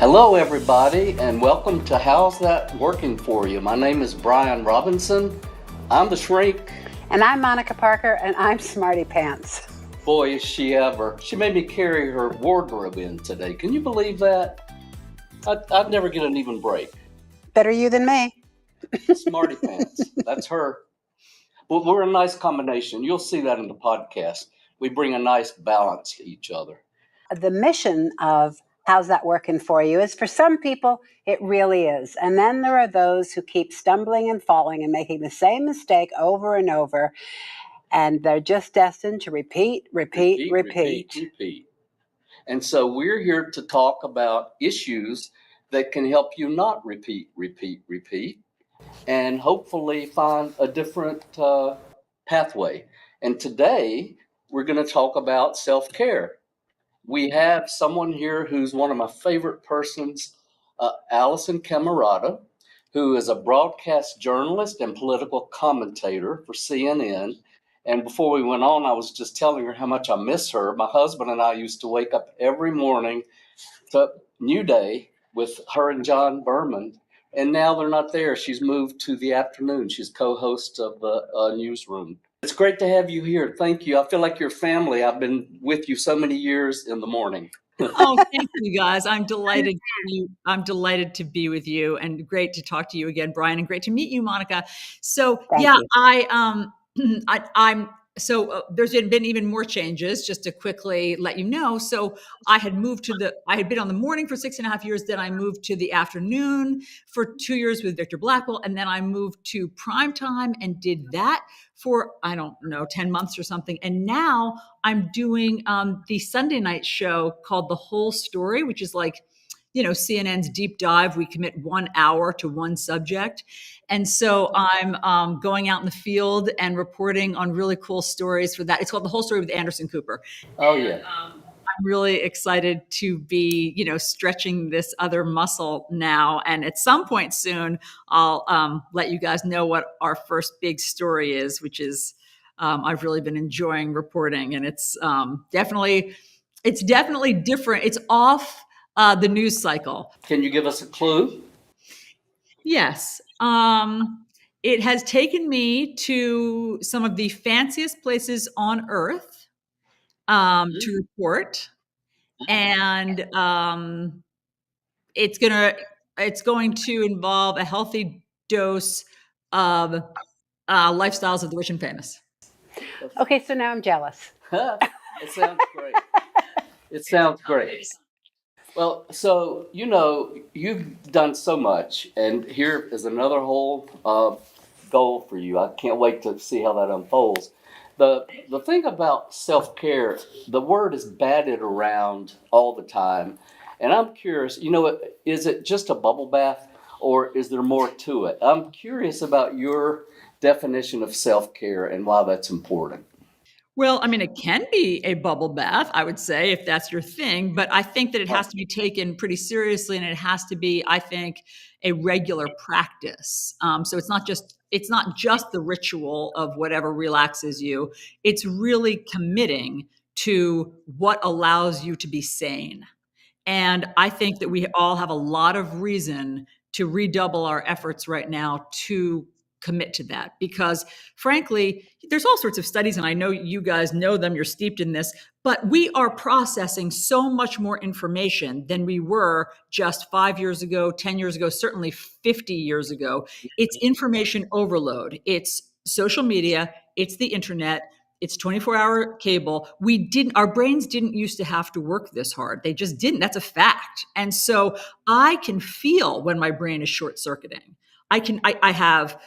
Hello, everybody, and welcome to How's That Working For You? My name is Bryan Robinson. I'm the shrink. And I'm Monica Parker, and I'm Smarty Pants. Boy, is she ever. She made me carry her wardrobe in today. Can you believe that? I'd never get an even break. Better you than me. Smarty Pants. That's her. But we're a nice combination. You'll see that in the podcast. We bring a nice balance to each other. The mission of How's That Working For You is, for some people, it really is. And then there are those who keep stumbling and falling and making the same mistake over and over. And they're just destined to repeat. And so we're here to talk about issues that can help you not repeat, and hopefully find a different pathway. And today we're going to talk about self-care. We have someone here who's one of my favorite persons, Alisyn Camerota, who is a broadcast journalist and political commentator for CNN. And before we went on, I was just telling her how much I miss her. My husband and I used to wake up every morning to New Day with her and John Berman. And now they're not there. She's moved to the afternoon. She's co-host of the newsroom. It's great to have you here. Thank you. I feel like you're family. I've been with you so many years in the morning. Oh, thank you guys. I'm delighted. I'm delighted to be with you, and great to talk to you again, Bryan, and great to meet you, Monica. So Thank you. I'm there's been even more changes, just to quickly let you know. So I had been on the morning for 6.5 years. Then I moved to the afternoon for 2 years with Victor Blackwell. And then I moved to primetime and did that for, 10 months or something. And now I'm doing the Sunday night show called The Whole Story, which is like, CNN's deep dive. We commit 1 hour to one subject. And so I'm going out in the field and reporting on really cool stories for that. It's called The Whole Story with Anderson Cooper. Oh, yeah. I'm really excited to be, stretching this other muscle now. And at some point soon, I'll let you guys know what our first big story is, which is I've really been enjoying reporting. And it's definitely different. It's off the news cycle. Can you give us a clue? Yes. It has taken me to some of the fanciest places on earth to report. And it's going to involve a healthy dose of lifestyles of the rich and famous. Okay, so now I'm jealous. It sounds great. It sounds great. Well, so, you've done so much, and here is another whole goal for you. I can't wait to see how that unfolds. The thing about self-care, the word is batted around all the time, and I'm curious, is it just a bubble bath, or is there more to it? I'm curious about your definition of self-care and why that's important. Well, it can be a bubble bath, I would say, if that's your thing, but I think that it has to be taken pretty seriously, and it has to be, I think, a regular practice. So it's not just the ritual of whatever relaxes you. It's really committing to what allows you to be sane. And I think that we all have a lot of reason to redouble our efforts right now to commit to that, because frankly, there's all sorts of studies, and I know you guys know them, you're steeped in this, but we are processing so much more information than we were just 5 years ago, 10 years ago, certainly 50 years ago. It's information overload. It's social media, it's the internet, it's 24-hour cable. Our brains didn't used to have to work this hard. They just didn't. That's a fact. And so I can feel when my brain is short-circuiting. I have,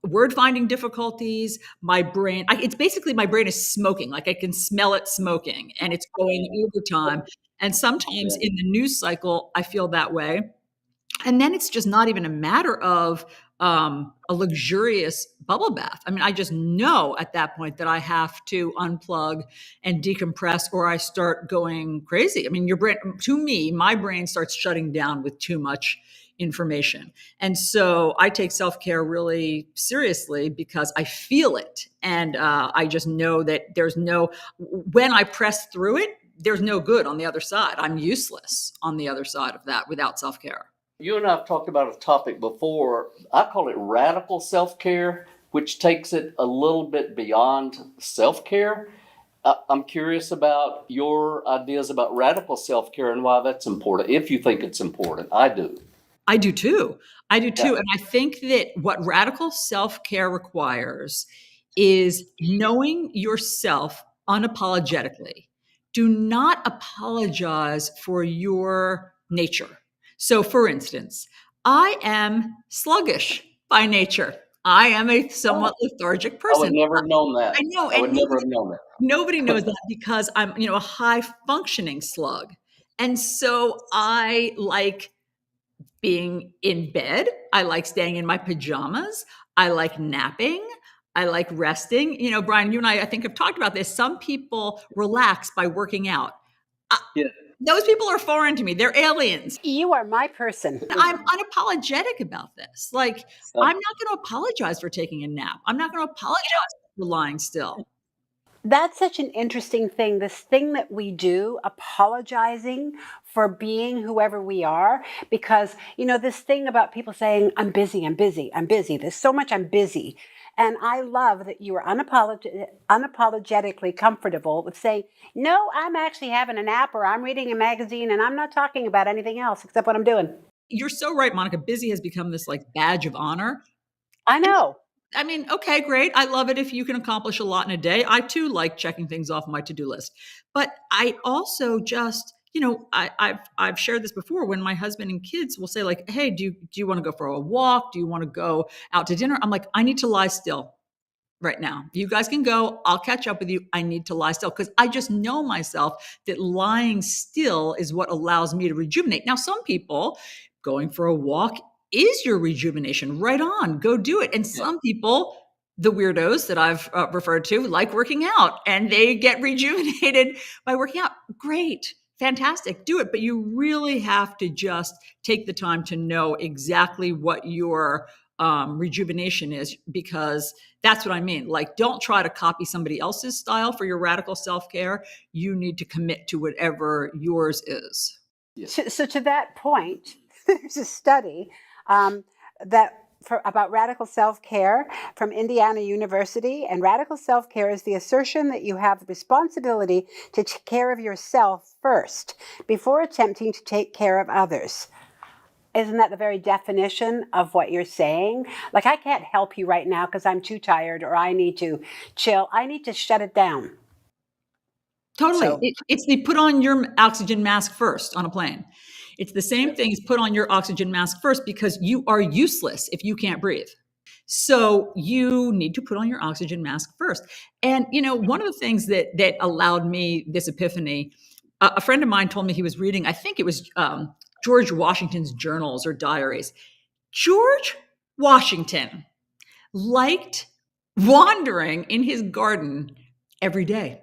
word finding difficulties. My brain, it's basically my brain is smoking. Like I can smell it smoking, and it's going overtime. And sometimes in the news cycle, I feel that way. And then it's just not even a matter of a luxurious bubble bath. I just know at that point that I have to unplug and decompress, or I start going crazy. Your brain, to me, my brain starts shutting down with too much information. And so I take self-care really seriously because I feel it. And I just know that when I press through it, there's no good on the other side. I'm useless on the other side of that without self-care. You and I have talked about a topic before. I call it radical self-care, which takes it a little bit beyond self-care. I'm curious about your ideas about radical self-care and why that's important, if you think it's important. I do. I do too. I do too. Yeah. And I think that what radical self-care requires is knowing yourself unapologetically. Do not apologize for your nature. So, for instance, I am sluggish by nature. I am a somewhat lethargic I person. would never have known that. I know, I would and never have known that. nobody knows that because I'm, a high functioning slug. And so I like being in bed. I like staying in my pajamas. I like napping. I like resting. Bryan, you and I think have talked about this. Some people relax by working out. Yeah. Those people are foreign to me. They're aliens. You are my person. I'm unapologetic about this. Like, Uh, I'm not going to apologize for taking a nap. I'm not going to apologize for lying still. That's such an interesting thing. This thing that we do, apologizing for being whoever we are, because, this thing about people saying, I'm busy, I'm busy, I'm busy. There's so much I'm busy. And I love that you are unapologetically comfortable with saying, no, I'm actually having a nap or I'm reading a magazine and I'm not talking about anything else except what I'm doing. You're so right, Monica. Busy has become this like badge of honor. I know. I mean, okay, great. I love it if you can accomplish a lot in a day. I too like checking things off my to-do list. But I also just, I've shared this before when my husband and kids will say like, hey, do you want to go for a walk? Do you want to go out to dinner? I'm like, I need to lie still right now. You guys can go. I'll catch up with you. I need to lie still because I just know myself that lying still is what allows me to rejuvenate. Now, some people going for a walk is your rejuvenation. Right on, go do it. And some people, the weirdos that I've referred to, like working out and they get rejuvenated by working out. Great, fantastic, do it. But you really have to just take the time to know exactly what your rejuvenation is, because that's what I mean. Like, don't try to copy somebody else's style for your radical self-care. You need to commit to whatever yours is. Yes. So to that point, there's a study about radical self-care from Indiana University. And radical self-care is the assertion that you have the responsibility to take care of yourself first before attempting to take care of others. Isn't that the very definition of what you're saying? Like, I can't help you right now because I'm too tired or I need to chill. I need to shut it down. Totally. So- It's the put on your oxygen mask first on a plane. It's the same thing as put on your oxygen mask first because you are useless if you can't breathe. So you need to put on your oxygen mask first. And, one of the things that allowed me this epiphany, a friend of mine told me he was reading, I think it was George Washington's journals or diaries. George Washington liked wandering in his garden every day.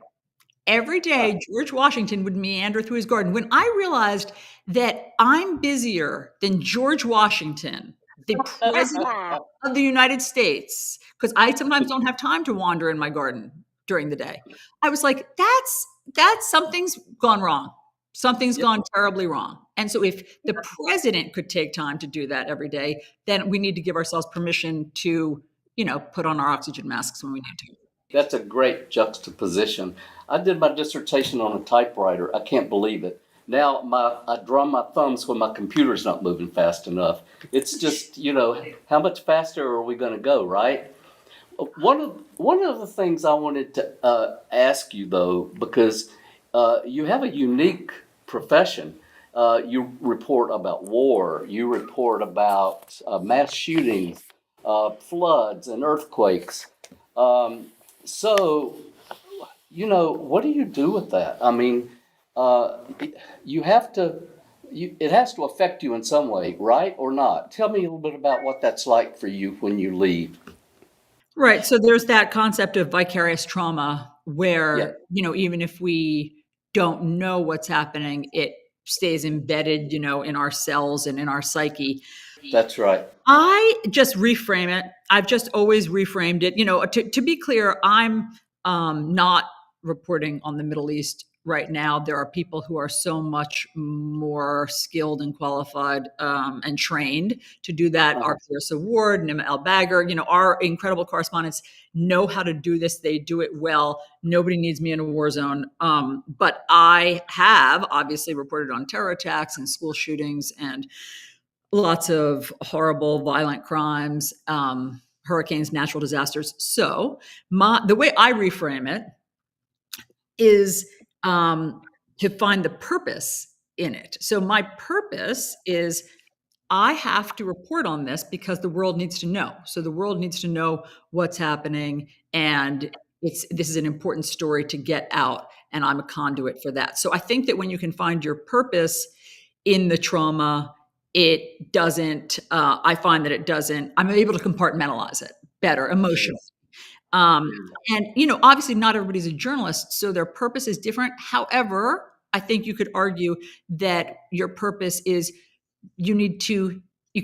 Every day, George Washington would meander through his garden. When I realized that I'm busier than George Washington, the president of the United States, because I sometimes don't have time to wander in my garden during the day, I was like, that's something's gone wrong. Something's gone terribly wrong. And so if the president could take time to do that every day, then we need to give ourselves permission to, put on our oxygen masks when we need to. That's a great juxtaposition. I did my dissertation on a typewriter. I can't believe it. Now I draw my thumbs when my computer's not moving fast enough. It's just, how much faster are we going to go, right? One of the things I wanted to ask you, though, because you have a unique profession. You report about war. You report about mass shootings, floods, and earthquakes. So, what do you do with that? I mean, you have to, it has to affect you in some way, right? Or not? Tell me a little bit about what that's like for you when you leave. Right. So there's that concept of vicarious trauma where, even if we don't know what's happening, it stays embedded, in our cells and in our psyche. That's right. I just reframe it. I've just always reframed it. To be clear, I'm not reporting on the Middle East right now. There are people who are so much more skilled and qualified and trained to do that. Our Clarissa Ward, Nima El Bagger, our incredible correspondents know how to do this. They do it well. Nobody needs me in a war zone. But I have obviously reported on terror attacks and school shootings and lots of horrible, violent crimes, hurricanes, natural disasters. So the way I reframe it is to find the purpose in it. So my purpose is I have to report on this because the world needs to know. So the world needs to know what's happening, and this is an important story to get out, and I'm a conduit for that. So I think that when you can find your purpose in the trauma, it doesn't, I find that it doesn't, I'm able to compartmentalize it better emotionally. And, obviously not everybody's a journalist, so their purpose is different. However, I think you could argue that your purpose is you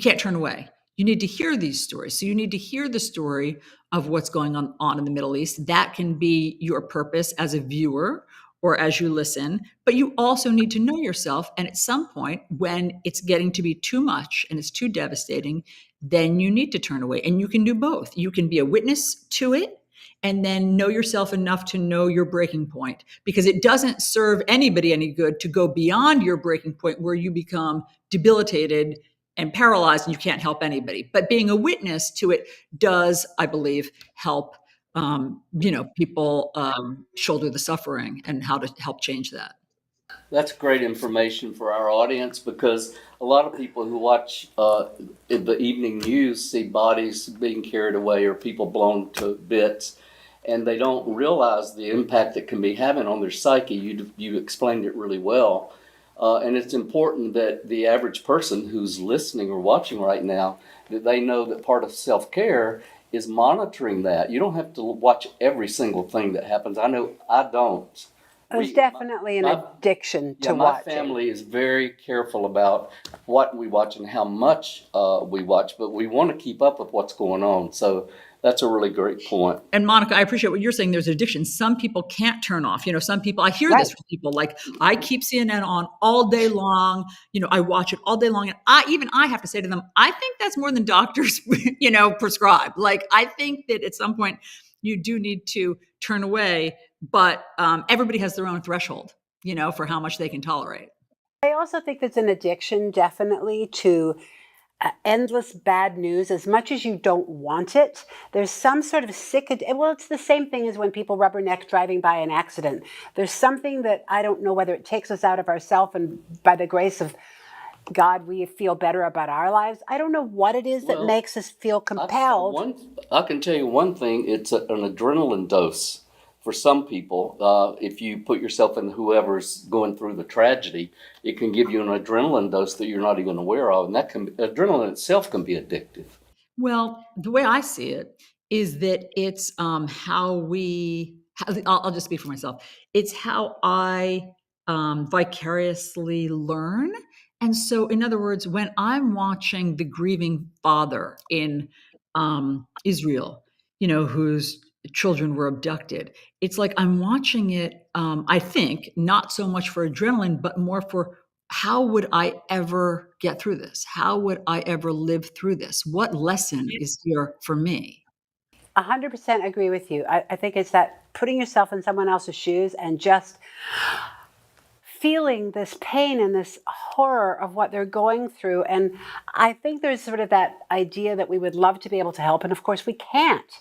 can't turn away. You need to hear these stories. So you need to hear the story of what's going on in the Middle East. That can be your purpose as a viewer or as you listen, but you also need to know yourself. And at some point, when it's getting to be too much and it's too devastating, then you need to turn away. And you can do both. You can be a witness to it and then know yourself enough to know your breaking point, because it doesn't serve anybody any good to go beyond your breaking point where you become debilitated and paralyzed and you can't help anybody. But being a witness to it does, I believe, help people shoulder the suffering and how to help change that. That's great information for our audience, because a lot of people who watch the evening news see bodies being carried away or people blown to bits, and they don't realize the impact it can be having on their psyche. You explained it really well. And it's important that the average person who's listening or watching right now, that they know that part of self-care is monitoring that. You don't have to watch every single thing that happens. I know I don't. There's definitely an addiction to watching. My family is very careful about what we watch and how much we watch, but we want to keep up with what's going on. So that's a really great point. And Monica, I appreciate what you're saying. There's addiction. Some people can't turn off. Some people, I hear this from people, like, I keep CNN on all day long. I watch it all day long. And I have to say to them, I think that's more than doctors, prescribe. Like, I think that at some point you do need to turn away, but everybody has their own threshold, for how much they can tolerate. I also think there's an addiction, definitely, to endless bad news. As much as you don't want it, there's some sort of it's the same thing as when people rubberneck driving by an accident. There's something that I don't know whether it takes us out of ourselves, and by the grace of God, we feel better about our lives. I don't know what it is that makes us feel compelled. I can tell you one thing, it's an adrenaline dose. For some people, if you put yourself in whoever's going through the tragedy, it can give you an adrenaline dose that you're not even aware of. And adrenaline itself can be addictive. Well, the way I see it is that it's I'll just speak for myself. It's how I vicariously learn. And so, in other words, when I'm watching the grieving father in Israel, whose children were abducted, it's like I'm watching it, I think, not so much for adrenaline, but more for how would I ever get through this? How would I ever live through this? What lesson is here for me? 100% agree with you. I think it's that putting yourself in someone else's shoes and just feeling this pain and this horror of what they're going through. And I think there's sort of that idea that we would love to be able to help, and of course we can't.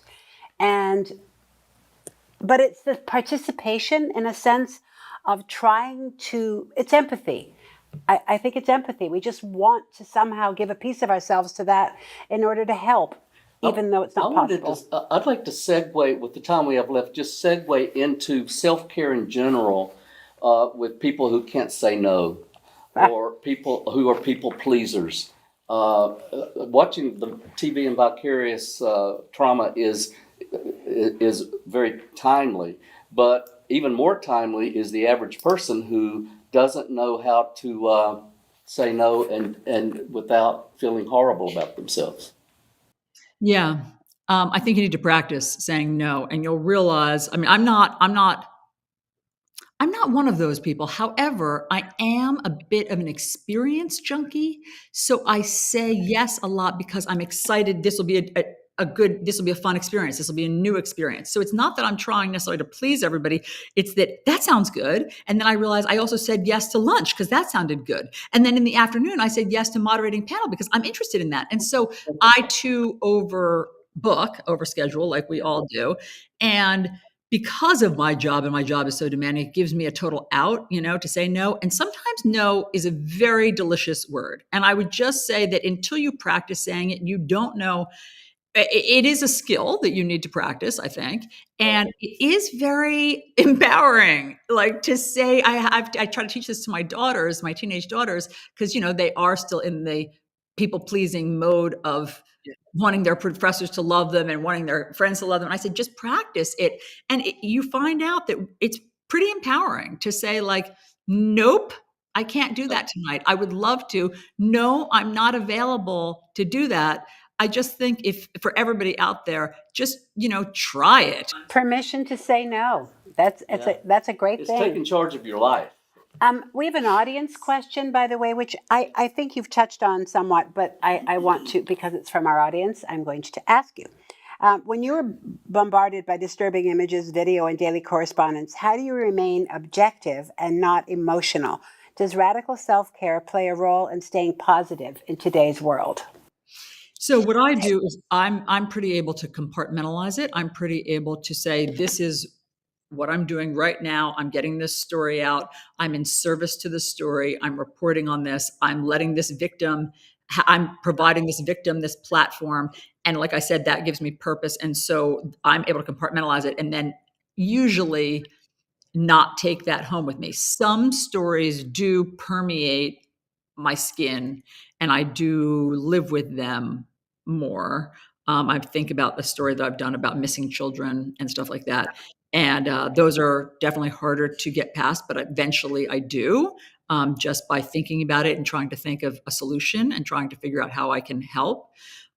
But it's the participation, in a sense, of it's empathy. I think it's empathy. We just want to somehow give a piece of ourselves to that in order to help, even though it's not possible. I'd like to segue, with the time we have left, just segue into self-care in general, with people who can't say no, or people who are people pleasers. Watching the TV and vicarious trauma is very timely, but even more timely is the average person who doesn't know how to say no and without feeling horrible about themselves. Yeah. I think you need to practice saying no, and you'll realize, I'm not I'm not one of those people. However, I am a bit of an experience junkie. So I say yes a lot because I'm excited. This will be this will be a fun experience. This will be a new experience. So it's not that I'm trying necessarily to please everybody. It's that sounds good. And then I realized I also said yes to lunch because that sounded good. And then in the afternoon, I said yes to moderating panel because I'm interested in that. And so I too overschedule like we all do. And because of my job and my job is so demanding, it gives me a total out, to say no. And sometimes no is a very delicious word. And I would just say that until you practice saying it, you don't know. It is a skill that you need to practice, I think. And it is very empowering, like to say, I try to teach this to my daughters, my teenage daughters, because, they are still in the people pleasing mode of wanting their professors to love them and wanting their friends to love them. And I said, just practice it. And you find out that it's pretty empowering to say like, nope, I can't do that tonight. I would love to. No, I'm not available to do that. I just think if for everybody out there, just, try it. Permission to say no. That's a great It's thing. taking charge of your life. We have an audience question, by the way, which I think you've touched on somewhat, but I want to, because it's from our audience, I'm going to ask you. When you are bombarded by disturbing images, video, and daily correspondence, how do you remain objective and not emotional? Does radical self-care play a role in staying positive in today's world? So what I do is I'm pretty able to compartmentalize it. I'm pretty able to say, this is what I'm doing right now. I'm getting this story out. I'm in service to the story. I'm reporting on this. I'm providing this victim this platform. And like I said, that gives me purpose. And so I'm able to compartmentalize it and then usually not take that home with me. Some stories do permeate my skin and I do live with them more. I think about the story that I've done about missing children and stuff like that. And those are definitely harder to get past, but eventually I do, just by thinking about it and trying to think of a solution and trying to figure out how I can help.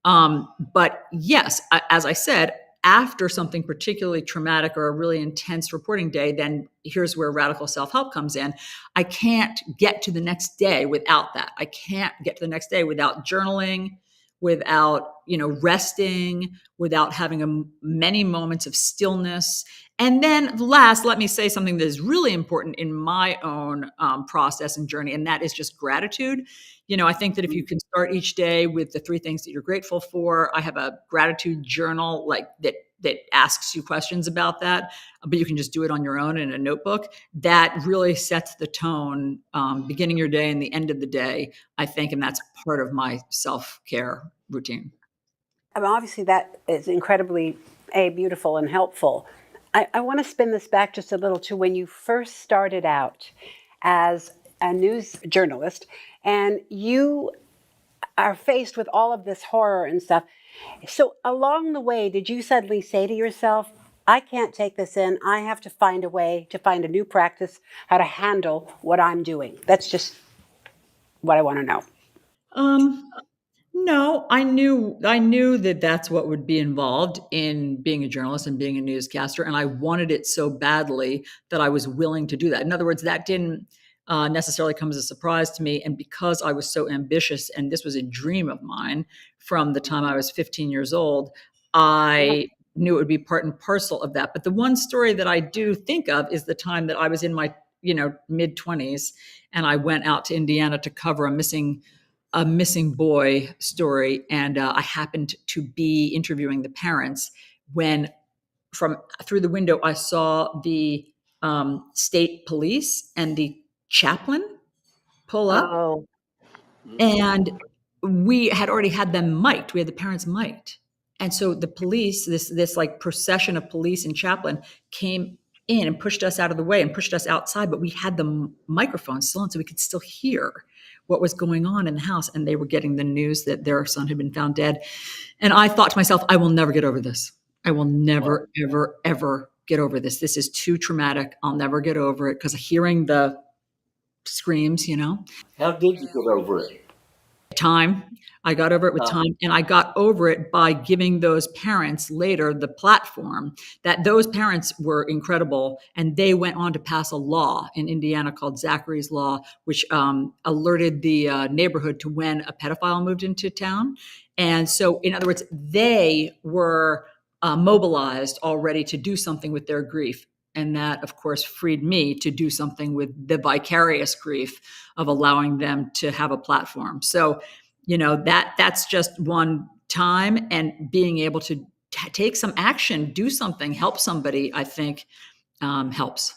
But yes, as I said, after something particularly traumatic or a really intense reporting day, then here's where radical self-help comes in. I can't get to the next day without that. I can't get to the next day without journaling, without, resting, without having many moments of stillness. And then last, let me say something that is really important in my own process and journey, and that is just gratitude. I think that if you can start each day with the 3 things that you're grateful for, I have a gratitude journal like that asks you questions about that, but you can just do it on your own in a notebook. That really sets the tone, beginning your day and the end of the day, I think, and that's part of my self-care routine. I mean, obviously, that is incredibly beautiful and helpful. I want to spin this back just a little to when you first started out as a news journalist, and you are faced with all of this horror and stuff. So along the way, did you suddenly say to yourself, I can't take this in. I have to find a way to find a new practice, how to handle what I'm doing? That's just what I want to know. No, I knew that that's what would be involved in being a journalist and being a newscaster. And I wanted it so badly that I was willing to do that. In other words, that didn't necessarily come as a surprise to me. And because I was so ambitious and this was a dream of mine from the time I was 15 years old, I knew it would be part and parcel of that. But the one story that I do think of is the time that I was in my, mid 20s and I went out to Indiana to cover a missing boy story. And I happened to be interviewing the parents when from through the window, I saw the state police and the chaplain pull up. Oh. And we had already had them mic'd. We had the parents mic'd. And so the police, this like procession of police and chaplain came in and pushed us out of the way and pushed us outside, but we had the microphone still on so we could still hear what was going on in the house. And they were getting the news that their son had been found dead. And I thought to myself, I will never get over this. I will never, ever, ever get over this. This is too traumatic. I'll never get over it because hearing the screams, How did you get over it? time. I got over it with time, and I got over it by giving those parents later the platform. That those parents were incredible, and they went on to pass a law in Indiana called Zachary's Law, which alerted the neighborhood to when a pedophile moved into town. And so, in other words, they were mobilized already to do something with their grief. And that, of course, freed me to do something with the vicarious grief of allowing them to have a platform. So, that's just one time, and being able to take some action, do something, help somebody, I think helps.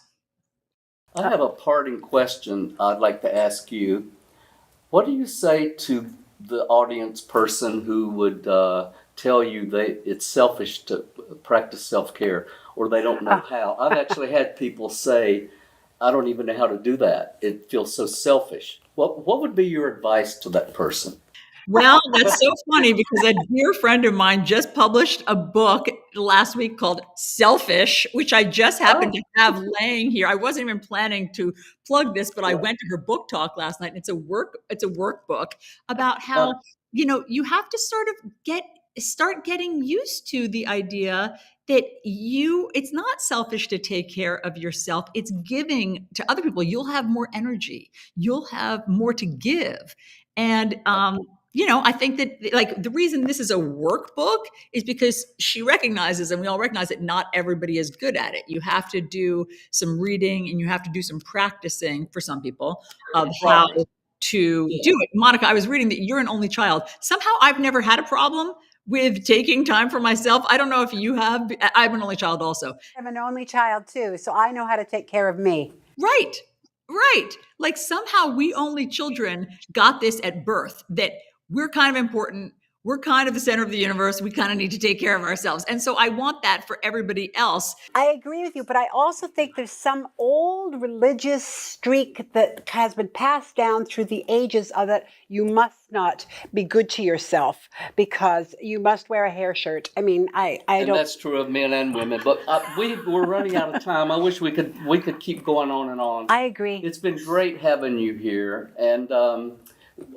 I have a parting question I'd like to ask you. What do you say to the audience person who would tell you that it's selfish to practice self-care, or they don't know how? I've actually had people say, I don't even know how to do that. It feels so selfish. What would be your advice to that person? Well, that's so funny, because a dear friend of mine just published a book last week called Selfish, which I just happened to have laying here. I wasn't even planning to plug this, but I went to her book talk last night, and it's a workbook about how, you have to sort of start getting used to the idea that it's not selfish to take care of yourself. It's giving to other people. You'll have more energy. You'll have more to give. And, I think that, like, the reason this is a workbook is because she recognizes, and we all recognize, that not everybody is good at it. You have to do some reading, and you have to do some practicing, for some people, of how to do it. Monica, I was reading that you're an only child. Somehow I've never had a problem with taking time for myself. I don't know if you have. I'm an only child also. I'm an only child too, so I know how to take care of me. Right. Like, somehow we only children got this at birth, that we're kind of important. We're kind of the center of the universe. We kind of need to take care of ourselves. And so I want that for everybody else. I agree with you, but I also think there's some old religious streak that has been passed down through the ages of that you must not be good to yourself because you must wear a hair shirt. I mean, I don't. And that's true of men and women. But we're running out of time. I wish we could keep going on and on. I agree. It's been great having you here, and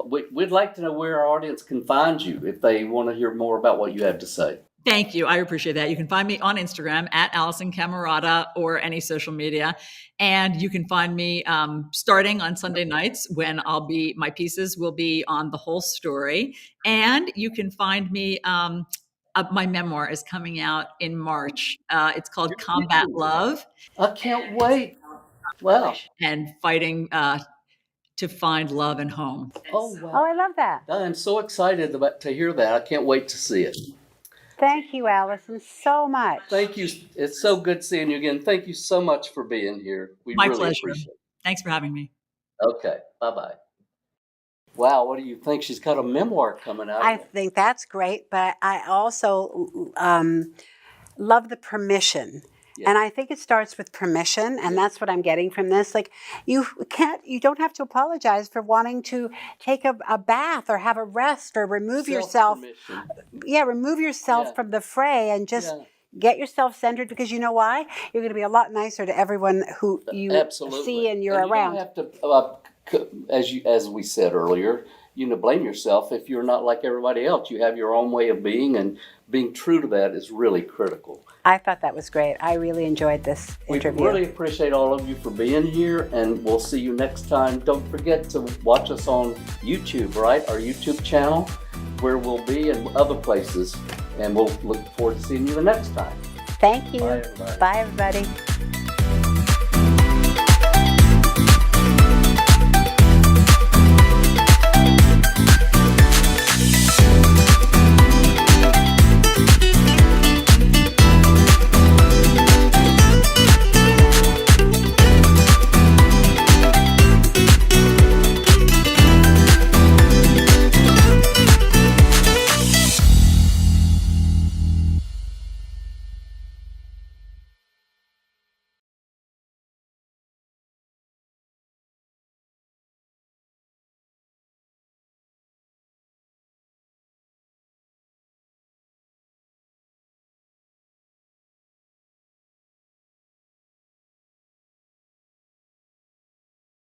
we'd like to know where our audience can find you if they want to hear more about what you have to say. Thank you. I appreciate that. You can find me on Instagram at Alisyn Camerota, or any social media. And you can find me starting on Sunday nights, when my pieces will be on the whole story. And you can find me, my memoir is coming out in March. It's called Combat Love. I can't wait. Wow. And fighting to find love and home. Oh, wow. Oh, I love that. I'm so excited to hear that. I can't wait to see it. Thank you, Alisyn, so much. Thank you. It's so good seeing you again. Thank you so much for being here. My really pleasure. Appreciate it. Thanks for having me. Okay. Bye-bye. Wow, what do you think? She's got a memoir coming out. I think that's great, but I also love the permission. Yeah. And I think it starts with permission, and that's what I'm getting from this. Like, you don't have to apologize for wanting to take a bath or have a rest or remove yourself. Yeah, remove yourself from the fray and just get yourself centered, because you know why? You're going to be a lot nicer to everyone who you see and you're around. You don't have to, as we said earlier, blame yourself if you're not like everybody else. You have your own way of being, and being true to that is really critical. I thought that was great. I really enjoyed this interview. We really appreciate all of you for being here, and we'll see you next time. Don't forget to watch us on YouTube, right? Our YouTube channel, where we'll be, and other places. And we'll look forward to seeing you the next time. Thank you. Bye, everybody. Bye, everybody.